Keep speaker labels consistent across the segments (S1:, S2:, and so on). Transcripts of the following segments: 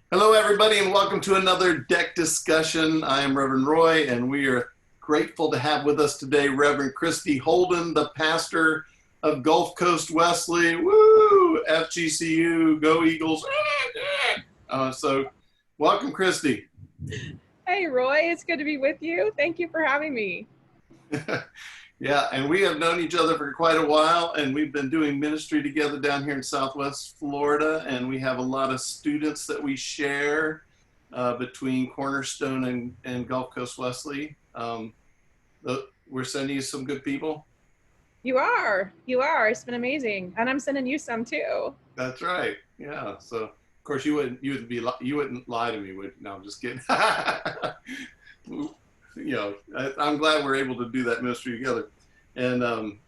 S1: Hello, everybody, and welcome to another deck discussion. I am Reverend Roy, and we are grateful to have with us today Reverend Christy Holden, the pastor of Gulf Coast Wesley. Woo! FGCU, go Eagles! So, welcome, Christy.
S2: Hey, Roy, it's good to be with you. Thank you for having me.
S1: Yeah, and we have known each other for quite a while, and we've been doing ministry together down here in Southwest Florida, and we have a lot of students that we share between Cornerstone and Gulf Coast Wesley. We're sending you some good people.
S2: You are. You are. It's been amazing. And I'm sending you some too.
S1: That's right. Yeah. So of course you wouldn't lie to me, would no, I'm just kidding. I'm glad we're able to do that ministry together. And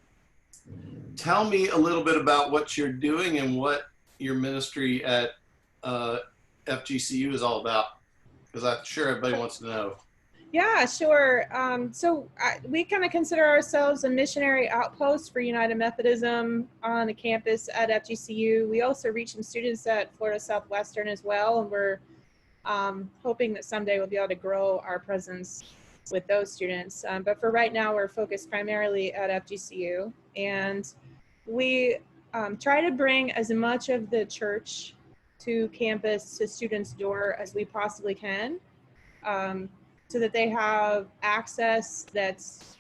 S1: tell me a little bit about what you're doing and what your ministry at FGCU is all about, because I'm sure everybody wants to know.
S2: Yeah, sure. We kind of consider ourselves a missionary outpost for United Methodism on the campus at FGCU. We also reach some students at Florida Southwestern as well, and we're hoping that someday we'll be able to grow our presence with those students. But for right now, we're focused primarily at FGCU, and we try to bring as much of the church to campus, to students' door as we possibly can, so that they have access that's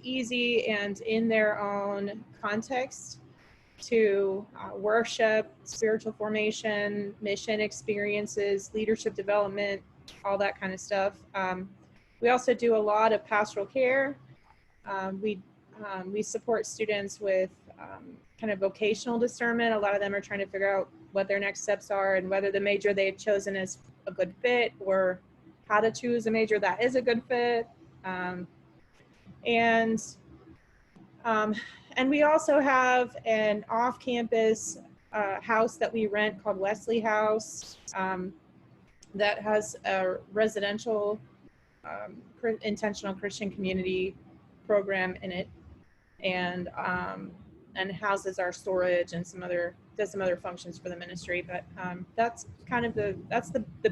S2: easy and in their own context to worship, spiritual formation, mission experiences, leadership development, all that kind of stuff. We also do a lot of pastoral care. We support students with kind of vocational discernment. A lot of them are trying to figure out what their next steps are and whether the major they've chosen is a good fit, or how to choose a major that is a good fit. And we also have an off-campus house that we rent called Wesley House, that has a residential intentional Christian community program in it, and houses our storage and does some other functions for the ministry. But that's kind of the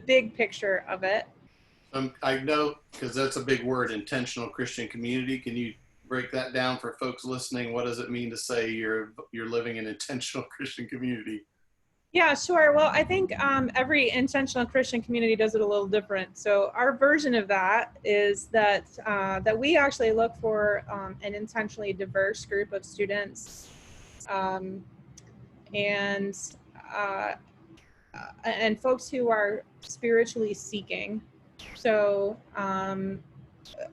S2: big picture of it.
S1: I know, because that's a big word, intentional Christian community. Can you break that down for folks listening? What does it mean to say you're living an intentional Christian community?
S2: Yeah, sure. Well, I think every intentional Christian community does it a little different. So our version of that is that we actually look for an intentionally diverse group of students, and folks who are spiritually seeking. So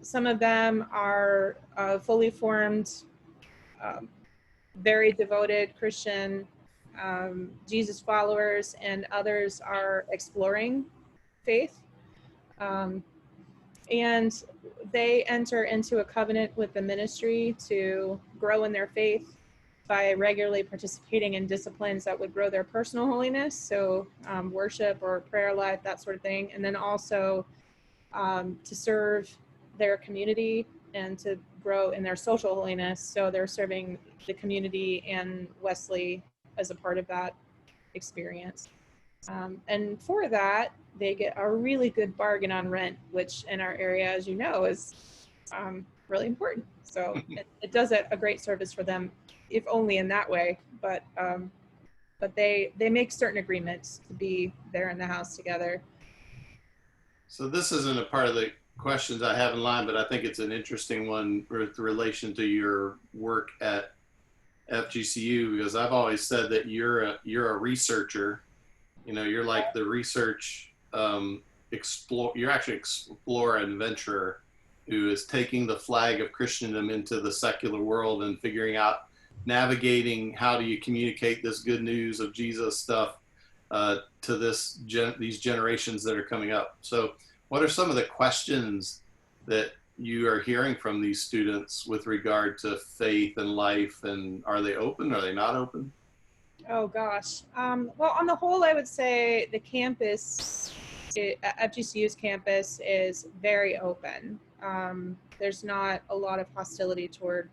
S2: some of them are fully formed, very devoted Christian Jesus followers, and others are exploring faith. And they enter into a covenant with the ministry to grow in their faith by regularly participating in disciplines that would grow their personal holiness, so worship or prayer life, that sort of thing, and then also to serve their community and to grow in their social holiness. So they're serving the community and Wesley as a part of that experience. And for that, they get a really good bargain on rent, which in our area, as you know, is really important. So it does a great service for them, if only in that way. But they make certain agreements to be there in the house together.
S1: So this isn't a part of the questions I have in line, but I think it's an interesting one with relation to your work at FGCU, because I've always said that you're a researcher. You're like the research you're actually explorer and venturer who is taking the flag of Christendom into the secular world and figuring out, navigating how do you communicate this good news of Jesus stuff to these generations that are coming up. So what are some of the questions that you are hearing from these students with regard to faith and life, and are they open? Are they not open?
S2: Oh gosh. Well, on the whole, I would say the campus, FGCU's campus, is very open. There's not a lot of hostility toward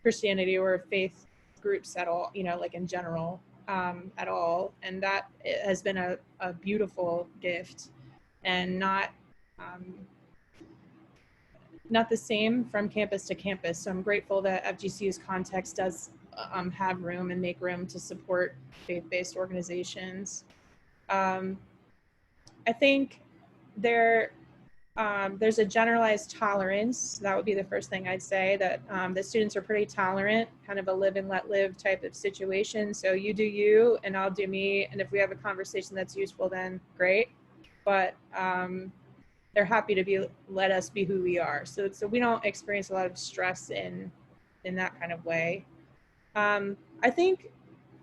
S2: Christianity or faith groups at all, like in general. at all, and that has been a beautiful gift, and um, not the same from campus to campus. So I'm grateful that FGCU's context does have room and make room to support faith-based organizations. I think there's a generalized tolerance. That would be the first thing I'd say, that the students are pretty tolerant, kind of a live and let live type of situation. So you do you and I'll do me. And if we have a conversation that's useful, then great. But they're happy to let us be who we are. So we don't experience a lot of stress in that kind of way. I think,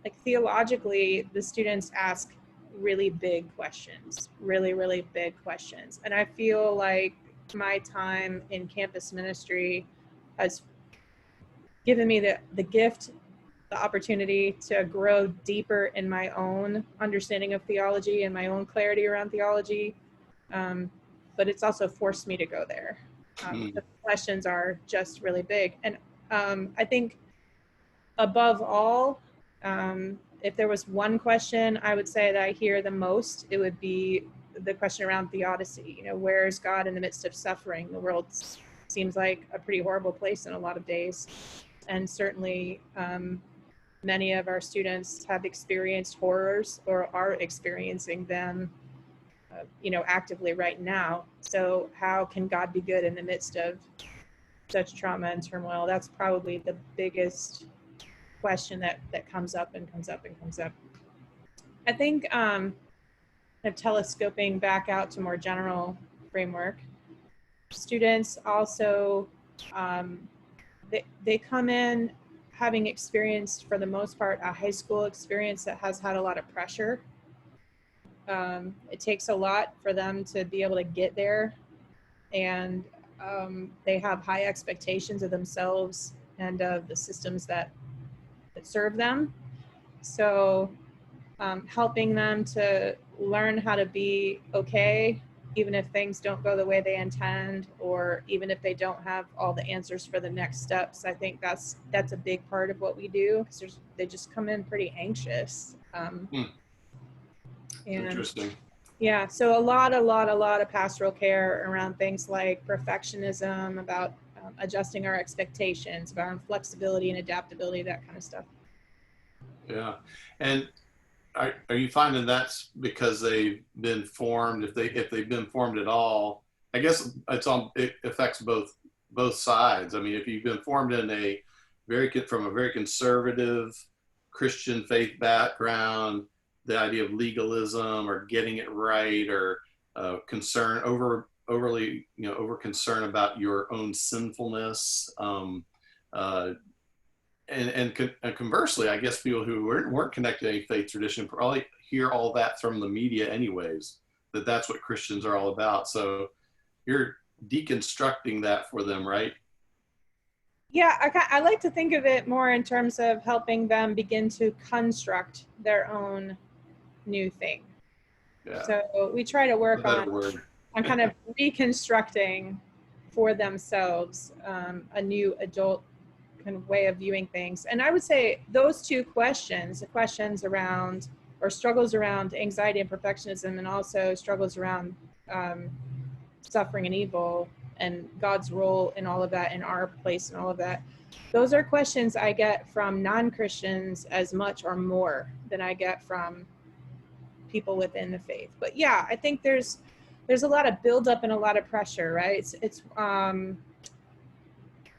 S2: like, theologically, the students ask really big questions, really big questions. And I feel like my time in campus ministry has given me the gift, the opportunity to grow deeper in my own understanding of theology and my own clarity around theology. But it's also forced me to go there. The questions are just really big. And I think above all, if there was one question I would say that I hear the most, it would be the question around theodicy. You know, where is God in the midst of suffering? The world seems like a pretty horrible place in a lot of days. And certainly many of our students have experienced horrors or are experiencing them, actively right now. So how can God be good in the midst of such trauma and turmoil? That's probably the biggest question that comes up and comes up and comes up. I think kind of telescoping back out to more general framework, students also, they come in having experienced, for the most part, a high school experience that has had a lot of pressure. It takes a lot for them to be able to get there, and they have high expectations of themselves and of the systems that serve them. So helping them to learn how to be okay, even if things don't go the way they intend, or even if they don't have all the answers for the next steps. I think that's a big part of what we do, because they just come in pretty anxious.
S1: Interesting.
S2: Yeah, so a lot of pastoral care around things like perfectionism, about adjusting our expectations, about flexibility and adaptability, that kind of stuff.
S1: Yeah. And are you finding that's because they've been formed, if they've been formed at all? I guess it affects both sides. I mean, if you've been formed in from a very conservative Christian faith background, the idea of legalism or getting it right, or overly over concern about your own sinfulness, and conversely, I guess people who weren't connected to any faith tradition probably hear all that from the media anyways, that's what Christians are all about. So you're deconstructing that for them, right?
S2: Yeah, I like to think of it more in terms of helping them begin to construct their own new thing.
S1: Yeah.
S2: So we try to work on kind of reconstructing for themselves a new adult kind of way of viewing things. And I would say those two questions, the questions around, or struggles around, anxiety and perfectionism, and also struggles around suffering and evil and God's role in all of that, and our place in all of that, those are questions I get from non-Christians as much or more than I get from people within the faith. But yeah, I think there's a lot of buildup and a lot of pressure, right? It's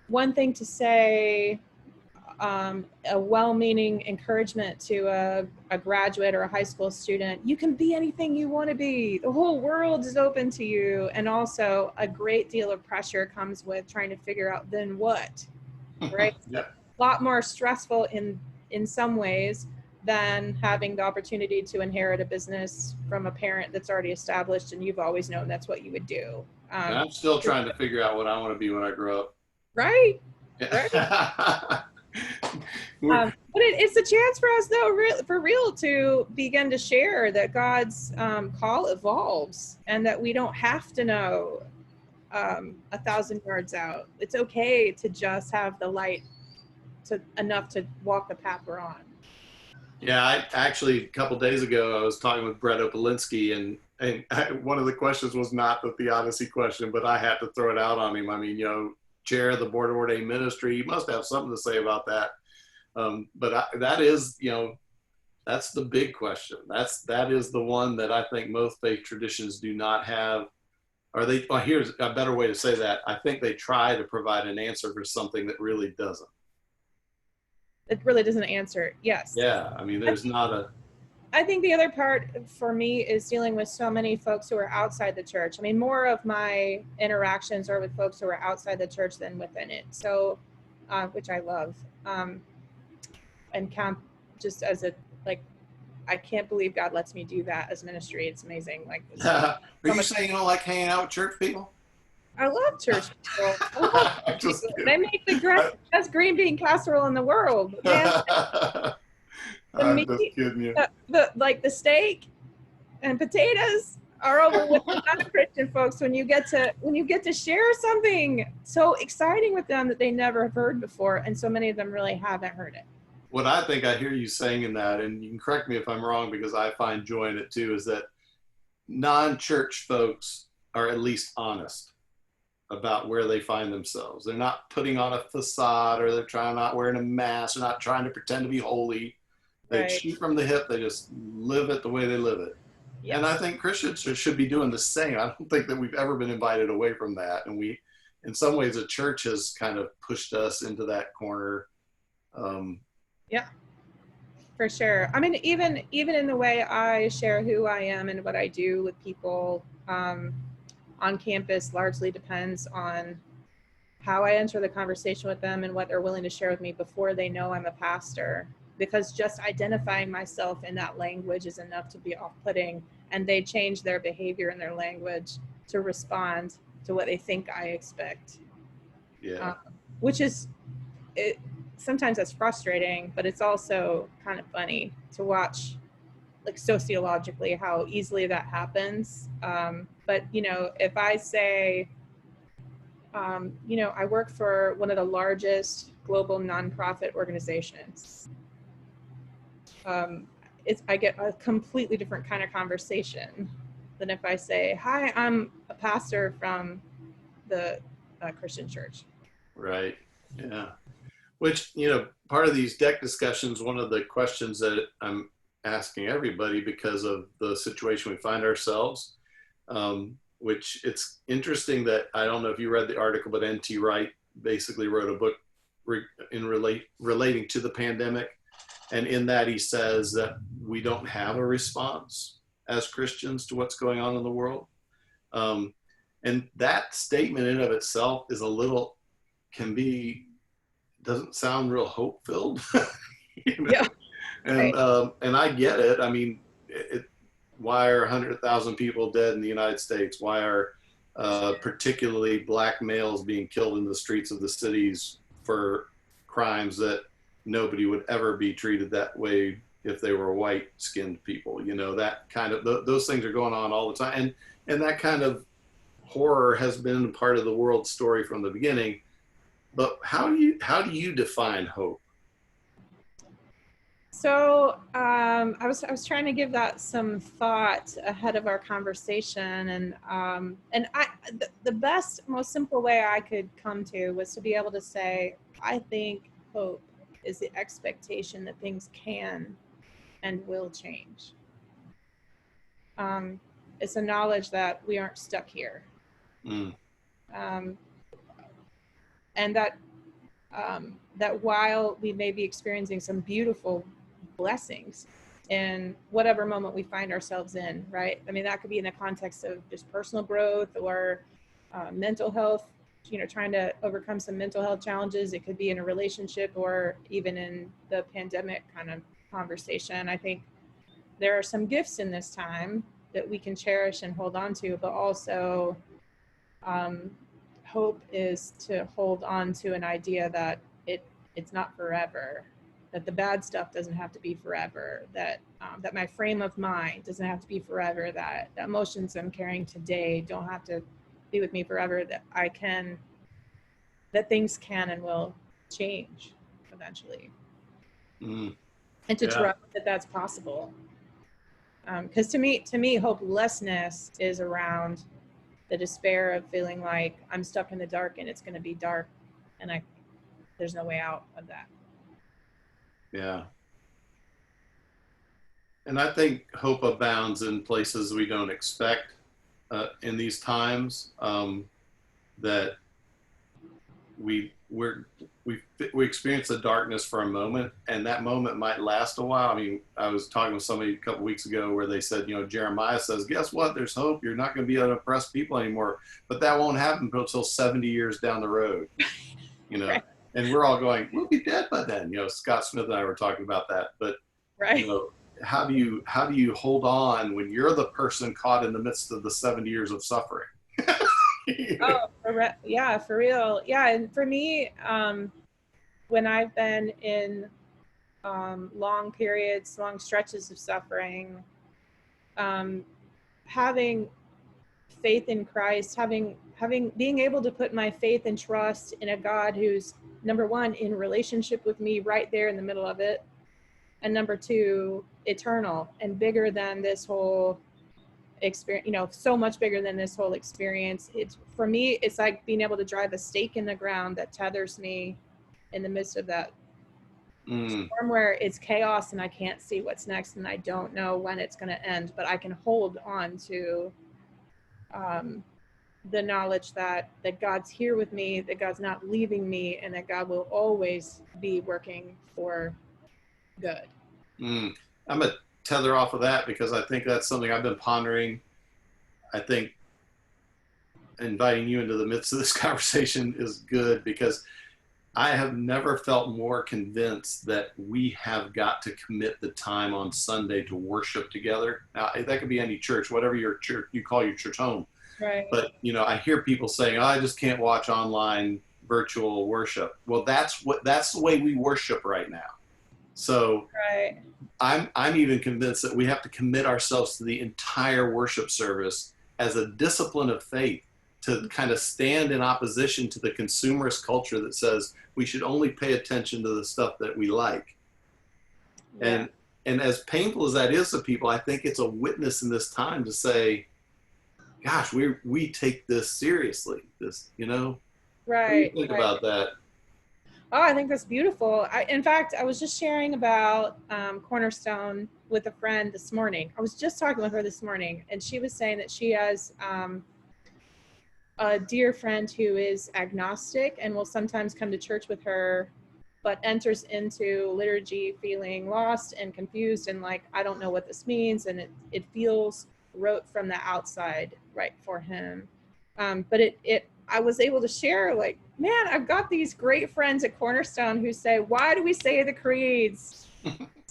S2: one thing to say a well-meaning encouragement to a graduate or a high school student: you can be anything you want to be, the whole world is open to you. And also a great deal of pressure comes with trying to figure out then what, right?
S1: Yeah.
S2: A lot more stressful in some ways than having the opportunity to inherit a business from a parent that's already established and you've always known that's what you would do.
S1: And I'm still trying to figure out what I want to be when I grow up.
S2: Right. But it's a chance for us, though, for real, to begin to share that God's call evolves, and that we don't have to know 1,000 yards out. It's okay to just have the light enough to walk the path we're on.
S1: Yeah, I actually a couple days ago I was talking with Brett Opalinsky, one of the questions was not the theodicy question, but I had to throw it out on him. I mean, chair of the board of ordained ministry, you must have something to say about that. That is, that's the big question. That is the one that I think most faith traditions do not have. Or they, well, here's a better way to say that. I think they try to provide an answer for something that really doesn't.
S2: It really doesn't answer. Yes.
S1: Yeah, I mean, there's not a.
S2: I think the other part for me is dealing with so many folks who are outside the church. I mean, more of my interactions are with folks who are outside the church than within it. So, which I love, and count just as a, like, I can't believe God lets me do that as ministry. It's amazing. Like,
S1: Are
S2: so
S1: you
S2: much.
S1: saying you don't like hanging out with church people?
S2: I love church people. I love
S1: I'm
S2: church
S1: just
S2: people.
S1: kidding.
S2: They make the best green bean casserole in the world. Man, the
S1: I'm just
S2: meat,
S1: kidding you.
S2: like the steak and potatoes are over with the non-Christian folks when you get to share something so exciting with them that they never have heard before, and so many of them really haven't heard it.
S1: What I think I hear you saying in that, and you can correct me if I'm wrong because I find joy in it too, is that non-church folks are at least honest about where they find themselves. They're not putting on a facade, or they're trying not wearing a mask, or not trying to pretend to be holy. They
S2: Right.
S1: shoot from the hip. They just live it the way they live it.
S2: Yes.
S1: And I think Christians should be doing the same. I don't think that we've ever been invited away from that. And in some ways, the church has kind of pushed us into that corner.
S2: Yeah, for sure. I mean, even in the way I share who I am and what I do with people on campus largely depends on how I enter the conversation with them and what they're willing to share with me before they know I'm a pastor. Because just identifying myself in that language is enough to be off-putting, and they change their behavior and their language to respond to what they think I expect.
S1: Yeah.
S2: Which is, it, sometimes that's frustrating, but it's also kind of funny to watch, like, sociologically how easily that happens. But if I say, I work for one of the largest global nonprofit organizations. I get a completely different kind of conversation than if I say, "Hi, I'm a pastor from the Christian church."
S1: Right. Yeah. Which, part of these deck discussions, one of the questions that I'm asking everybody because of the situation we find ourselves, which it's interesting that, I don't know if you read the article, but N.T. Wright basically wrote a book relating to the pandemic. And in that he says that we don't have a response as Christians to what's going on in the world. And that statement in and of itself is doesn't sound real hope filled.
S2: Yeah.
S1: And
S2: Right.
S1: and I get it. I mean, why are 100,000 people dead in the United States? Why are particularly black males being killed in the streets of the cities for crimes that nobody would ever be treated that way if they were white skinned people? That kind of those things are going on all the time, and that kind of horror has been part of the world story from the beginning. But how do you define hope?
S2: So I was trying to give that some thought ahead of our conversation, and the best, most simple way I could come to was to be able to say, I think hope is the expectation that things can and will change. It's a knowledge that we aren't stuck here,
S1: Mm.
S2: um, and that that while we may be experiencing some beautiful blessings in whatever moment we find ourselves in, right? I mean, that could be in the context of just personal growth or mental health, trying to overcome some mental health challenges. It could be in a relationship or even in the pandemic kind of conversation. I think there are some gifts in this time that we can cherish and hold on to, but also hope is to hold on to an idea that it's not forever, that the bad stuff doesn't have to be forever, that that my frame of mind doesn't have to be forever, that the emotions I'm carrying today don't have to be with me forever, that things can and will change eventually.
S1: Mm.
S2: and to
S1: Yeah.
S2: trust that that's possible. Because to me, hopelessness is around the despair of feeling like I'm stuck in the dark and it's going to be dark, and there's no way out of that.
S1: Yeah. And I think hope abounds in places we don't expect in these times. That we're we experience the darkness for a moment, and that moment might last a while. I mean, I was talking with somebody a couple weeks ago where they said, you know, Jeremiah says, guess what? There's hope. You're not going to be able to oppress people anymore, but that won't happen until 70 years down the road, you know.
S2: Right.
S1: And we're all going, we'll be dead by then. You know, Scott Smith and I were talking about that, but you
S2: Right.
S1: know, how do you hold on when you're the person caught in the midst of the 70 years of suffering?
S2: Oh, yeah, for real. Yeah, and for me, when I've been in long periods, long stretches of suffering, having faith in Christ, being able to put my faith and trust in a God who's, number one, in relationship with me right there in the middle of it, and number two, eternal and bigger than this whole experience, you know, so much bigger than this whole experience. It's, for me, it's like being able to drive a stake in the ground that tethers me in the midst of that storm where it's chaos and I can't see what's next and I don't know when it's going to end, but I can hold on to the knowledge that God's here with me, that God's not leaving me, and that God will always be working for good.
S1: I'm gonna tether off of that because I think that's something I've been pondering. I think inviting you into the midst of this conversation is good because I have never felt more convinced that we have got to commit the time on Sunday to worship together. Now, that could be any church, whatever your church you call your church home.
S2: Right.
S1: But you know, I hear people saying, "Oh, I just can't watch online virtual worship." Well, that's the way we worship right now. So
S2: Right.
S1: I'm even convinced that we have to commit ourselves to the entire worship service as a discipline of faith to kind of stand in opposition to the consumerist culture that says we should only pay attention to the stuff that we like.
S2: Yeah.
S1: And as painful as that is to people, I think it's a witness in this time to say, gosh, we take this seriously. This, you know, what do you
S2: Right.
S1: think
S2: Right.
S1: about that?
S2: Oh, I think that's beautiful. In fact, I was just sharing about Cornerstone with a friend this morning. I was just talking with her this morning, and she was saying that she has a dear friend who is agnostic and will sometimes come to church with her, but enters into liturgy feeling lost and confused and like, I don't know what this means. And it feels rote from the outside, right, for him. But I was able to share, like, man, I've got these great friends at Cornerstone who say, why do we say the creeds?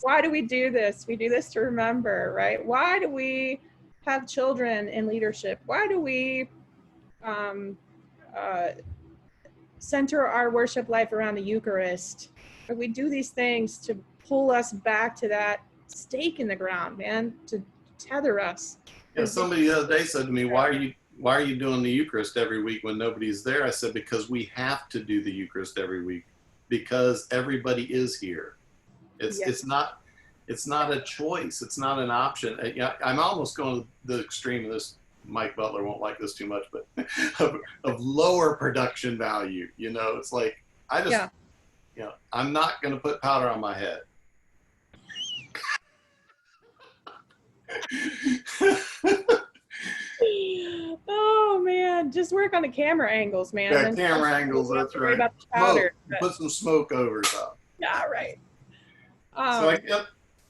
S2: Why do we do this? We do this to remember, right? Why do we have children in leadership? Why do we uh, center our worship life around the Eucharist? We do these things to pull us back to that stake in the ground, man, to tether us.
S1: Yeah, somebody the other day said to me, why are you doing the Eucharist every week when nobody's there? I said, because we have to do the Eucharist every week because everybody is here. It's not a choice. It's not an option. I'm almost going to the extreme of this. Mike Butler won't like this too much, but of lower production value. You know, it's like you know, I'm not going to put powder on my head.
S2: Oh man, just work on the camera angles, man.
S1: Yeah, camera angles. That's right.
S2: About the powder,
S1: put some smoke over top.
S2: Yeah, right.
S1: So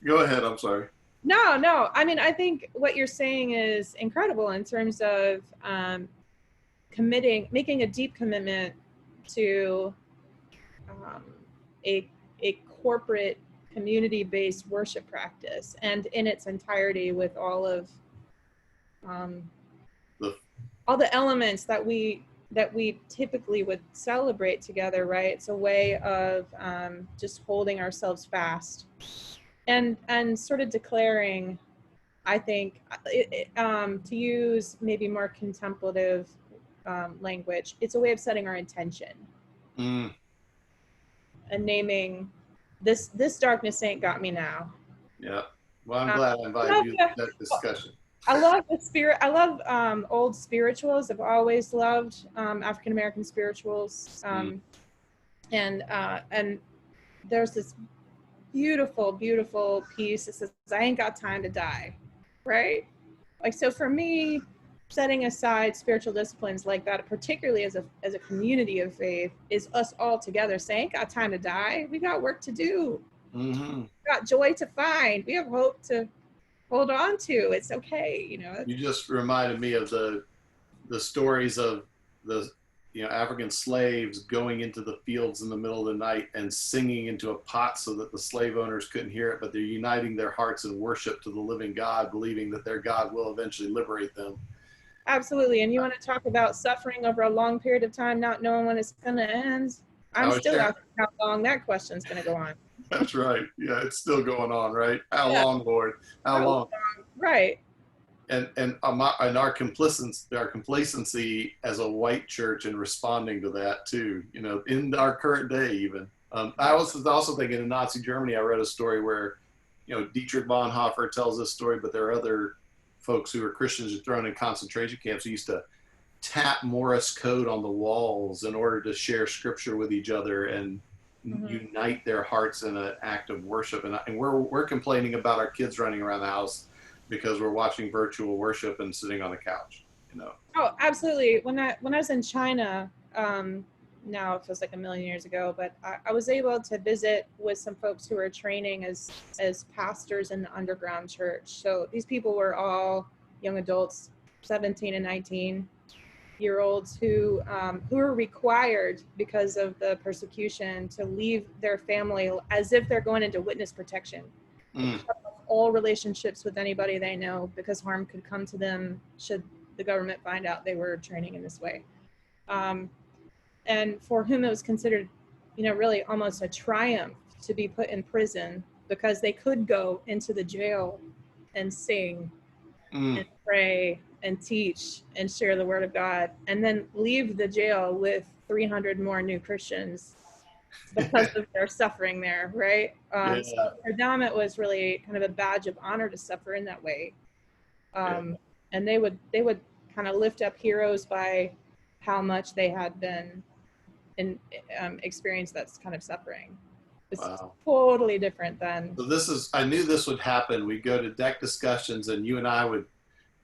S1: go ahead. I'm sorry.
S2: No. I mean, I think what you're saying is incredible in terms of making a deep commitment to a corporate community-based worship practice, and in its entirety with all of all the elements that we typically would celebrate together, right? It's a way of just holding ourselves fast and sort of declaring, I think, to use maybe more contemplative language, it's a way of setting our intention and naming this darkness ain't got me now.
S1: Yeah. Well, I'm
S2: Um,
S1: glad I invited you to that discussion.
S2: I love the spirit. I love old spirituals. I've always loved African American spirituals. And there's this beautiful, beautiful piece that says, "I ain't got time to die," right? Like, so for me, setting aside spiritual disciplines like that, particularly as a community of faith, is us all together saying, "Ain't got time to die. We got work to do.
S1: Mm-hmm.
S2: We got joy to find. We have hope to hold on to. It's okay," you know.
S1: You just reminded me of the stories of the African slaves going into the fields in the middle of the night and singing into a pot so that the slave owners couldn't hear it, but they're uniting their hearts in worship to the living God, believing that their God will eventually liberate them.
S2: Absolutely. And you want to talk about suffering over a long period of time, not knowing when it's going to end? I'm still asking how long that question's going to go on.
S1: That's right. Yeah, it's still going on, right? How long, Lord? How long?
S2: Right.
S1: And our complacency as a white church in responding to that too, in our current day even. I was also thinking in Nazi Germany, I read a story where, Dietrich Bonhoeffer tells this story, but there are other folks who are Christians who are thrown in concentration camps who used to tap Morse code on the walls in order to share scripture with each other and unite their hearts in an act of worship. And we're complaining about our kids running around the house because we're watching virtual worship and sitting on the couch,
S2: Oh, absolutely. When I was in China, now it feels like a million years ago, but I was able to visit with some folks who were training as pastors in the underground church. So these people were all young adults, 17 and 19-year-olds who were required because of the persecution to leave their family as if they're going into witness protection. All relationships with anybody they know because harm could come to them should the government find out they were training in this way. And for whom it was considered, really almost a triumph to be put in prison because they could go into the jail and sing and pray and teach and share the word of God and then leave the jail with 300 more new Christians because of their suffering there, right? So for them, it was really kind of a badge of honor to suffer in that way. And they would kind of lift up heroes by how much they had been and experienced that kind of suffering. It's totally different than.
S1: So I knew this would happen. We'd go to deck discussions and you and I would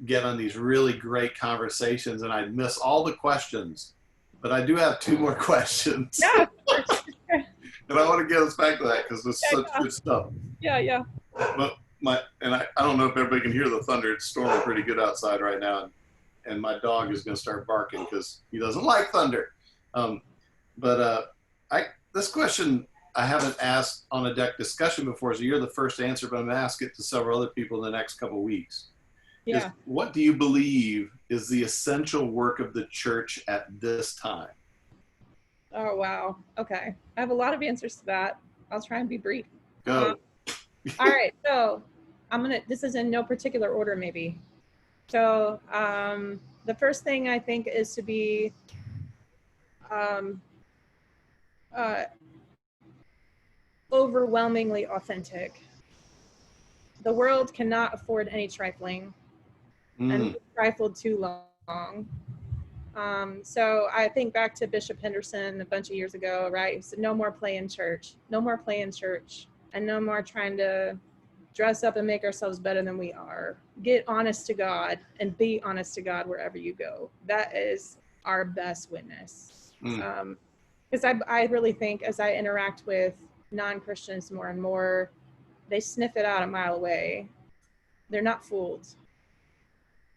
S1: get on these really great conversations and I'd miss all the questions, but I do have two more questions.
S2: Yeah.
S1: And I want to get us back to that because it's such good stuff.
S2: Yeah.
S1: But I don't know if everybody can hear the thunder. It's storming pretty good outside right now. And my dog is going to start barking because he doesn't like thunder. This question I haven't asked on a deck discussion before, so you're the first to answer, but I'm going to ask it to several other people in the next couple of weeks.
S2: Yeah.
S1: What do you believe is the essential work of the church at this time?
S2: Oh, wow. Okay. I have a lot of answers to that. I'll try and be brief.
S1: Go.
S2: All right. So this is in no particular order, maybe. So the first thing I think is to be overwhelmingly authentic. The world cannot afford any trifling and we trifled too long. So I think back to Bishop Henderson a bunch of years ago, right? He said, no more play in church, no more play in church, and no more trying to dress up and make ourselves better than we are. Get honest to God and be honest to God wherever you go. That is our best witness. Because I really think as I interact with non-Christians more and more, they sniff it out a mile away. They're not fooled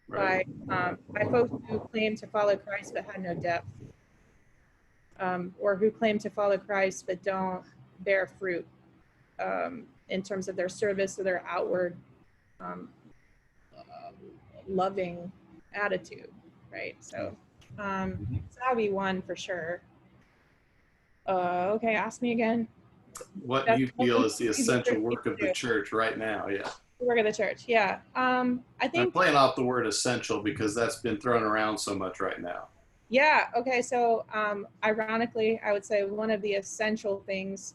S2: by folks who claim to follow Christ but had no depth, or who claim to follow Christ but don't bear fruit in terms of their service or their outward loving attitude, right? So that would be one for sure. Okay, ask me again.
S1: What do you feel is the essential work of the church right now? Yeah.
S2: The work of the church, yeah. I think
S1: I'm playing off the word essential because that's been thrown around so much right now.
S2: Yeah, okay, so ironically, I would say one of the essential things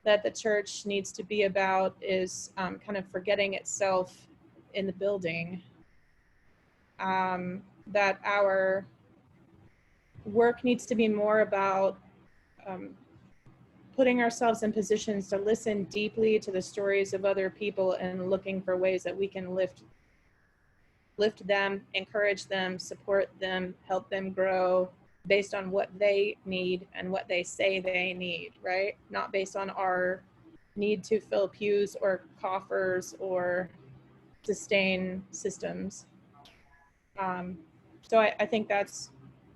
S2: that the church needs to be about is kind of forgetting itself in the building. That our work needs to be more about putting ourselves in positions to listen deeply to the stories of other people and looking for ways that we can lift them, encourage them, support them, help them grow based on what they need and what they say they need, right? Not based on our need to fill pews or coffers or sustain systems. So I think that's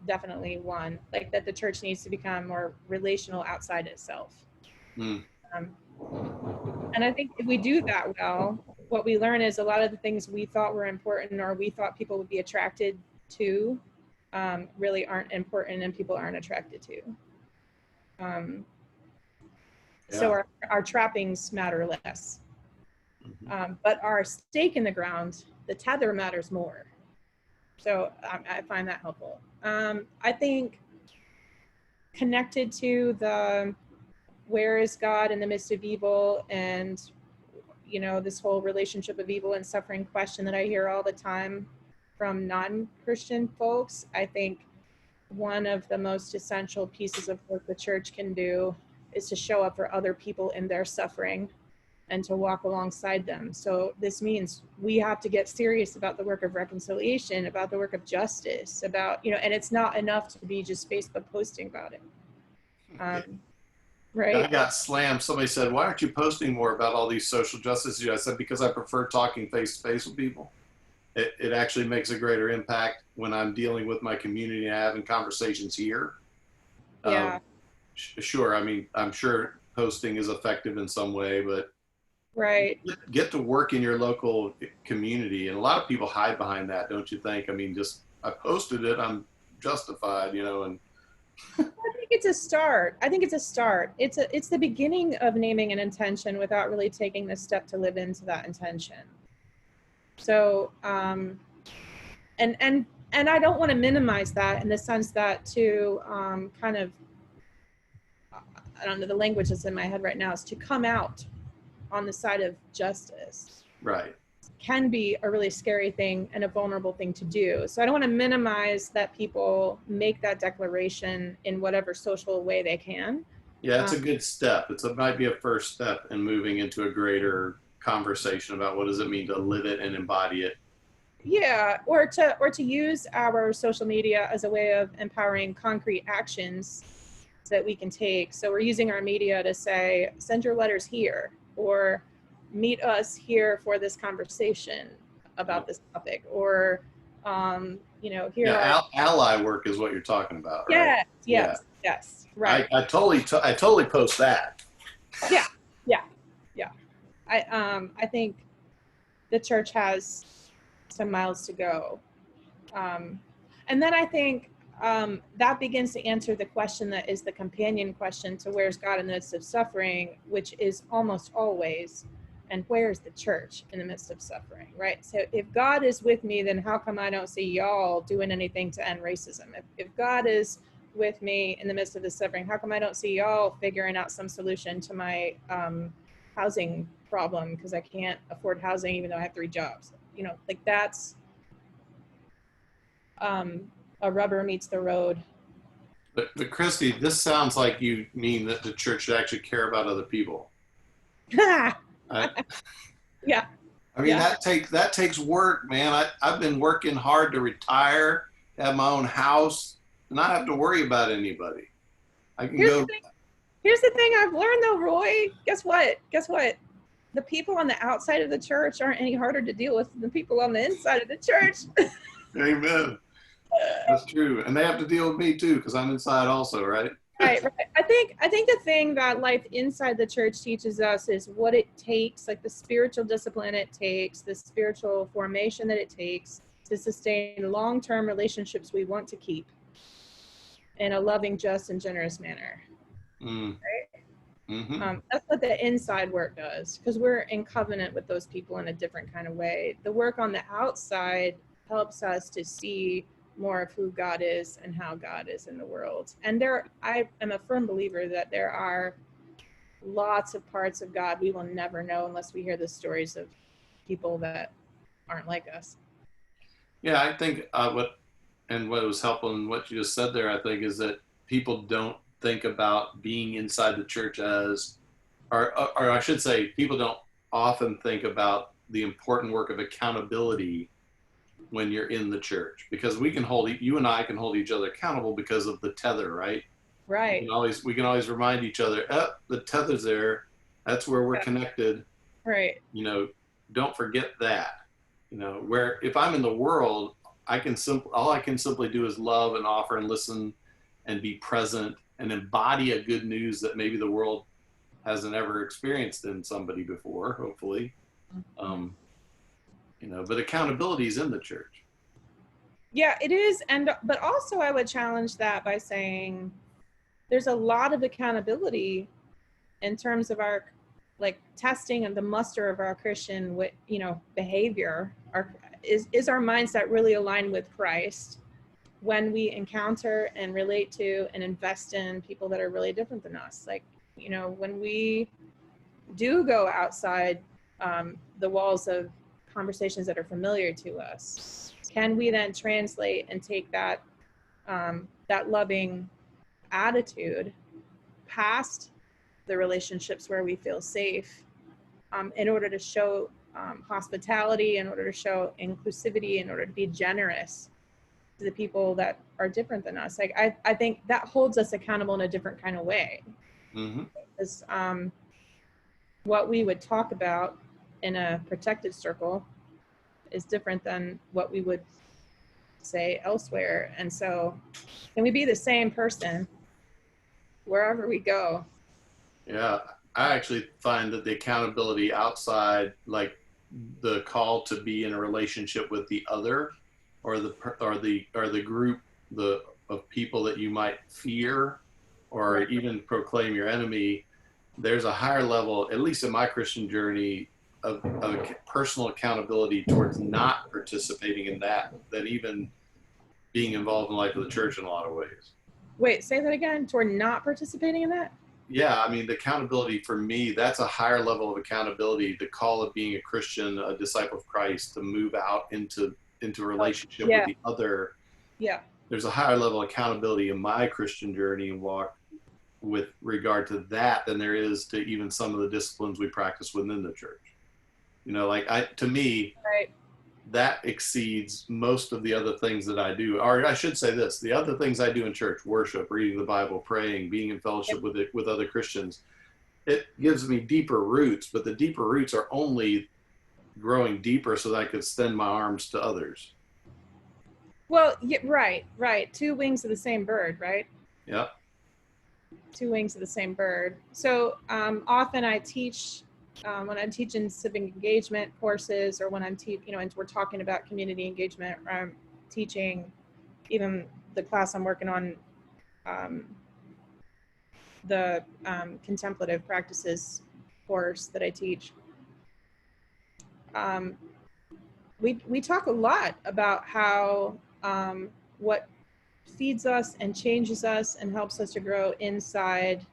S2: definitely one, like that the church needs to become more relational outside itself.
S1: Mm.
S2: Um, and I think if we do that well, what we learn is a lot of the things we thought were important or we thought people would be attracted to really aren't important and people aren't attracted to. So our trappings matter less. But our stake in the ground, the tether matters more. So I find that helpful. I think connected to the where is God in the midst of evil, and this whole relationship of evil and suffering question that I hear all the time from non-Christian folks, I think one of the most essential pieces of work the church can do is to show up for other people in their suffering and to walk alongside them. So this means we have to get serious about the work of reconciliation, about the work of justice, about, and it's not enough to be just Facebook posting about it. Right.
S1: I got slammed. Somebody said, why aren't you posting more about all these social justice issues? I said, because I prefer talking face to face with people. It actually makes a greater impact when I'm dealing with my community and having conversations here.
S2: Yeah.
S1: Sure. I mean, I'm sure posting is effective in some way, but
S2: right.
S1: Get to work in your local community. And a lot of people hide behind that, don't you think? I mean, just I posted it, I'm justified, and
S2: I think it's a start. It's the beginning of naming an intention without really taking the step to live into that intention. So, and I don't want to minimize that in the sense that to kind of, I don't know, the language that's in my head right now is to come out on the side of justice.
S1: Right.
S2: Can be a really scary thing and a vulnerable thing to do. So I don't want to minimize that people make that declaration in whatever social way they can.
S1: Yeah, it's a good step. It might be a first step in moving into a greater conversation about what does it mean to live it and embody it.
S2: Yeah, or to use our social media as a way of empowering concrete actions that we can take. So we're using our media to say, send your letters here, or meet us here for this conversation about this topic, or here are
S1: ally work is what you're talking about, right?
S2: Yes, right.
S1: I totally post that.
S2: Yeah. I think the church has some miles to go, and then I think that begins to answer the question that is the companion question to where's God in the midst of suffering, which is almost always, and where's the church in the midst of suffering, right? So if God is with me, then how come I don't see y'all doing anything to end racism? If God is with me in the midst of the suffering, how come I don't see y'all figuring out some solution to my housing problem because I can't afford housing even though I have 3 jobs? Like that's a rubber meets the road.
S1: But Christy, this sounds like you mean that the church should actually care about other people.
S2: Yeah.
S1: I mean, that takes work, man. I've been working hard to retire, have my own house, not have to worry about anybody. I can go.
S2: Here's the thing I've learned though, Roy. Guess what? The people on the outside of the church aren't any harder to deal with than the people on the inside of the church.
S1: Amen. That's true. And they have to deal with me too, because I'm inside also, right?
S2: Right. I think the thing that life inside the church teaches us is what it takes, like the spiritual discipline it takes, the spiritual formation that it takes to sustain long-term relationships we want to keep in a loving, just, and generous manner. Right?
S1: Mm-hmm.
S2: That's what the inside work does, because we're in covenant with those people in a different kind of way. The work on the outside helps us to see more of who God is and how God is in the world. And I am a firm believer that there are lots of parts of God we will never know unless we hear the stories of people that aren't like us.
S1: Yeah, I think what was helpful in what you just said there, I think, is that people don't think about being inside the church as, or I should say, people don't often think about the important work of accountability when you're in the church, because you and I can hold each other accountable because of the tether, right?
S2: Right.
S1: We can always remind each other, the tether's there. That's where we're
S2: Yeah.
S1: connected.
S2: Right.
S1: Don't forget that. Where if I'm in the world, all I can simply do is love and offer and listen and be present and embody a good news that maybe the world hasn't ever experienced in somebody before, hopefully. But accountability is in the church.
S2: Yeah, it is. But also I would challenge that by saying there's a lot of accountability in terms of our testing and the muster of our Christian behavior. Is our mindset really aligned with Christ when we encounter and relate to and invest in people that are really different than us? When we do go outside the walls of conversations that are familiar to us, can we then translate and take that loving attitude past the relationships where we feel safe, in order to show hospitality, in order to show inclusivity, in order to be generous to the people that are different than us? I think that holds us accountable in a different kind of way.
S1: Mm-hmm.
S2: Because what we would talk about in a protected circle is different than what we would say elsewhere. And so can we be the same person wherever we go?
S1: Yeah, I actually find that the accountability outside, like the call to be in a relationship with the other, or the group of people that you might fear, or
S2: Right.
S1: even proclaim your enemy, there's a higher level, at least in my Christian journey, of personal accountability towards not participating in that than even being involved in the life of the church in a lot of ways.
S2: Wait, say that again. Toward not participating in that?
S1: Yeah, I mean, the accountability for me, that's a higher level of accountability, the call of being a Christian, a disciple of Christ, to move out into a relationship with the other.
S2: Yeah.
S1: There's a higher level of accountability in my Christian journey and walk with regard to that than there is to even some of the disciplines we practice within the church. To me,
S2: Right.
S1: that exceeds most of the other things that I do. Or I should say this, the other things I do in church, worship, reading the Bible, praying, being in fellowship with other Christians, it gives me deeper roots, but the deeper roots are only growing deeper so that I could extend my arms to others.
S2: Well, yeah, right. Two wings of the same bird, right?
S1: Yeah.
S2: Two wings of the same bird. So often I teach, when I'm teaching civic engagement courses, or when I'm and we're talking about community engagement, or I'm teaching even the class I'm working on, the contemplative practices course that I teach. We talk a lot about how what feeds us and changes us and helps us to grow inside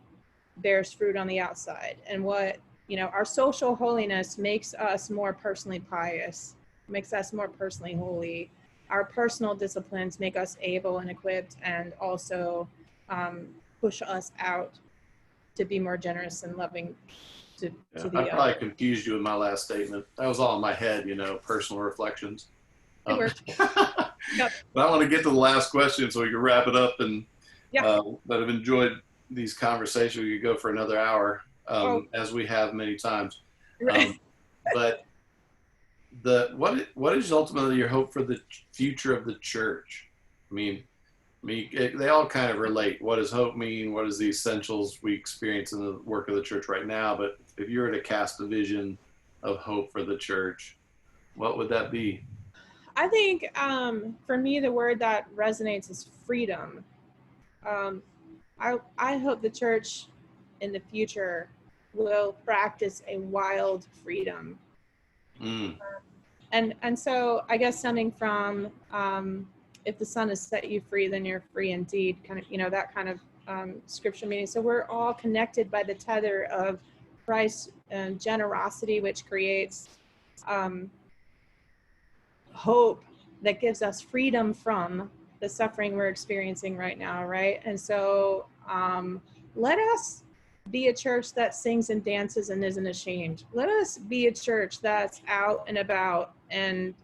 S2: bears fruit on the outside, and what our social holiness makes us more personally pious, makes us more personally holy. Our personal disciplines make us able and equipped, and also push us out to be more generous and loving to
S1: I
S2: the
S1: probably confused you with my last statement. That was all in my head, personal reflections.
S2: It works. Yep.
S1: But I want to get to the last question so we can wrap it up. And but I've enjoyed these conversations. We could go for another hour, as we have many times. But what is ultimately your hope for the future of the church? I mean, they all kind of relate. What does hope mean? What is the essentials we experience in the work of the church right now? But if you were to cast a vision of hope for the church, what would that be?
S2: I think for me, the word that resonates is freedom. I hope the church in the future will practice a wild freedom. And so I guess stemming from if the Son has set you free, then you're free indeed, kind of, that kind of scripture meaning. So we're all connected by the tether of Christ's generosity, which creates hope that gives us freedom from the suffering we're experiencing right now, right? And so let us be a church that sings and dances and isn't ashamed. Let us be a church that's out and about and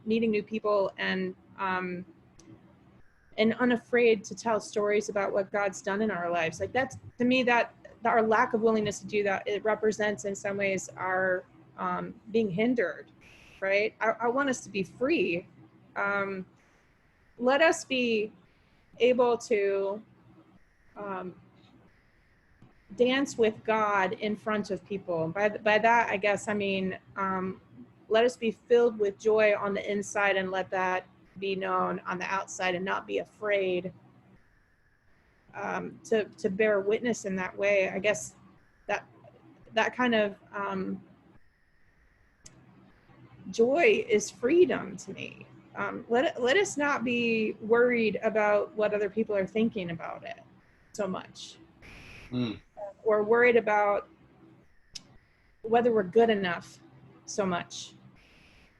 S2: meeting new people and unafraid to tell stories about what God's done in our lives. Like that's, to me, that our lack of willingness to do that, it represents in some ways our being hindered, right? I want us to be free. Let us be able to dance with God in front of people. By that, I guess, I mean, let us be filled with joy on the inside and let that be known on the outside and not be afraid to bear witness in that way. I guess that kind of joy is freedom to me. Let us not be worried about what other people are thinking about it so much. Or worried about whether we're good enough so much,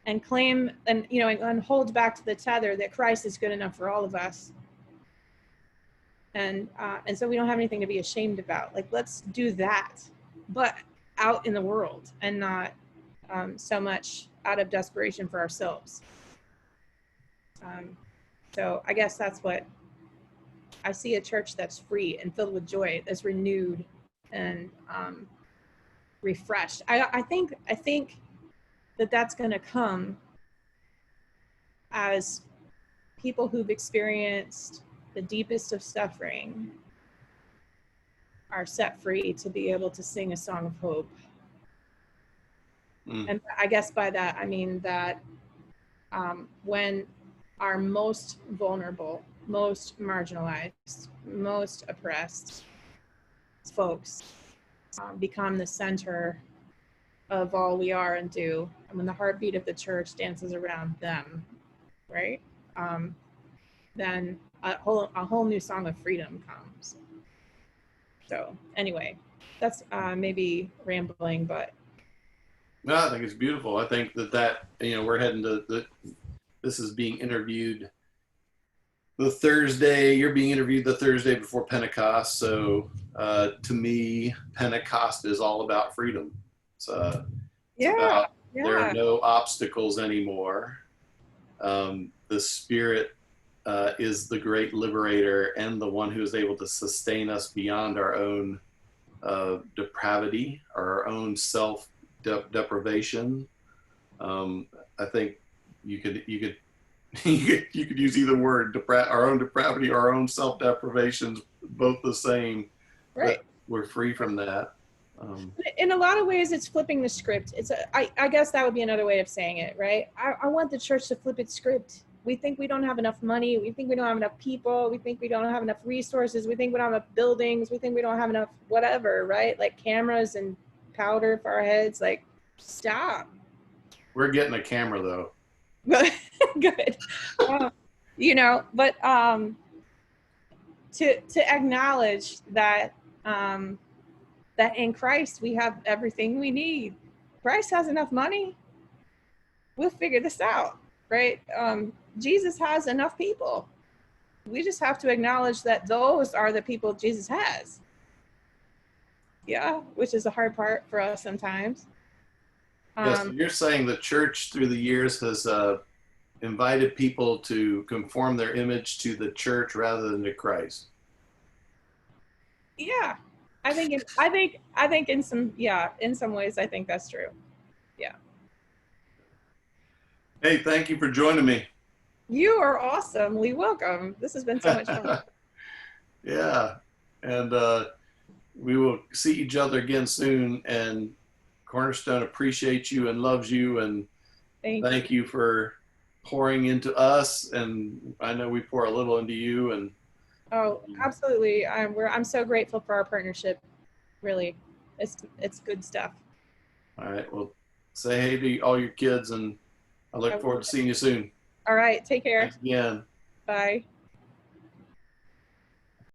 S2: and claim and hold back to the tether that Christ is good enough for all of us, and so we don't have anything to be ashamed about. Like, let's do that, but out in the world and not so much out of desperation for ourselves. So I guess that's what I see, a church that's free and filled with joy, that's renewed and refreshed. I think that that's going to come as people who've experienced the deepest of suffering are set free to be able to sing a song of hope. And I guess by that I mean that when our most vulnerable, most marginalized, most oppressed folks become the center of all we are and do, and when the heartbeat of the church dances around them, right? Then a whole new song of freedom comes. So anyway, that's maybe rambling, but
S1: no, I think it's beautiful. I think that we're heading to this is being interviewed the Thursday. You're being interviewed the Thursday before Pentecost. So to me, Pentecost is all about freedom. It's about, there are no obstacles anymore. The Spirit is the great liberator and the one who is able to sustain us beyond our own depravity or our own self-deprivation. I think you could use either word, our own depravity, our own self-deprivations, both the same.
S2: Right.
S1: But we're free from that.
S2: In a lot of ways, it's flipping the script. I guess that would be another way of saying it, right? I want the church to flip its script. We think we don't have enough money. We think we don't have enough people. We think we don't have enough resources. We think we don't have enough buildings. We think we don't have enough whatever, right? Like cameras and powder for our heads. Like, stop.
S1: We're getting a camera though.
S2: Good. But to acknowledge that that in Christ we have everything we need. Christ has enough money. We'll figure this out, right? Jesus has enough people. We just have to acknowledge that those are the people Jesus has. Yeah, which is the hard part for us sometimes.
S1: Yes, you're saying the church through the years has invited people to conform their image to the church rather than to Christ.
S2: Yeah, I think in some ways I think that's true. Yeah.
S1: Hey, thank you for joining me.
S2: You are awesomely welcome. This has been so much fun.
S1: Yeah, and we will see each other again soon. And Cornerstone appreciates you and loves you, and thank you for pouring into us. And I know we pour a little into you. And
S2: oh, absolutely. I'm so grateful for our partnership. Really, it's good stuff.
S1: All right. Well, say hey to all your kids, and I look forward to seeing you soon.
S2: All right. Take care.
S1: Thanks again.
S2: Bye.